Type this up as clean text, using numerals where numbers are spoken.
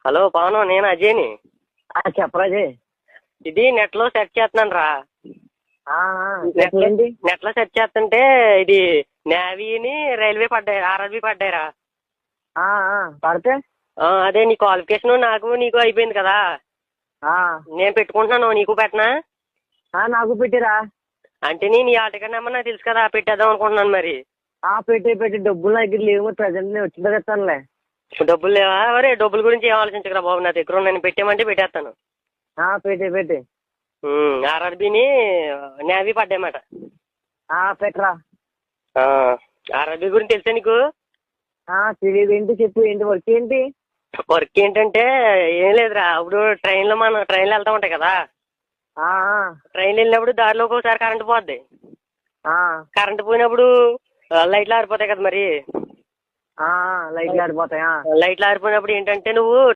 Hello Pawan, నేను అజయ్ని. చెప్పరాజే. ఇది net లో సెర్చ్ చేస్తున్నాను రా. ఏంటి? నెట్ లో సెర్చ్ చేస్తుంటే ఇది నేవీని రైల్వే పడ్డాయి, ఆర్ఆర్బీ పడ్డాయిరా. పడితే అదే నీ క్వాలిఫికేషన్ నాకు నీకు అయిపోయింది కదా. నేను పెట్టుకుంటున్నాను, నీకు పెట్టనా? నాకు పెట్టిరా. అంటే నీ ఆల్ టికెట్ నెంబర్ నాకు తెలుసు కదా, పెట్టేద్దాం అనుకుంటున్నాను మరి. పెట్టి డబ్బులు నా దగ్గర లేవు, ప్రజెంట్ నేను వచ్చిన ఇస్తానులే. డబ్బులు లేవా? అరే డబ్బుల గురించి ఏం ఆలోచించకరా బాబు, నా దగ్గర నేను పెట్టేమంటే పెట్టేస్తాను. పెట్టి ఆర్ఆర్బీని నేవీ పడ్డాయన్నమాట. పెట్టరా. ఆర్ఆర్బీ గురించి తెలుసా నీకు? తెలియదు. ఏంటి చెప్పు, ఏంటి వర్క్ ఏంటి? వర్క్ ఏంటంటే ఏం లేదురా, ఇప్పుడు మనం ట్రైన్లో వెళ్తా ఉంటాయి కదా. ట్రైన్లో వెళ్ళినప్పుడు దారిలో ఒకసారి కరెంట్ పోద్ది. కరెంట్ పోయినప్పుడు లైట్లు ఆరిపోతాయి కదా మరి. లైట్లు ఆరిపోతాయా? లైట్లు ఆరిపోయినప్పుడు ఏంటంటే నువ్వు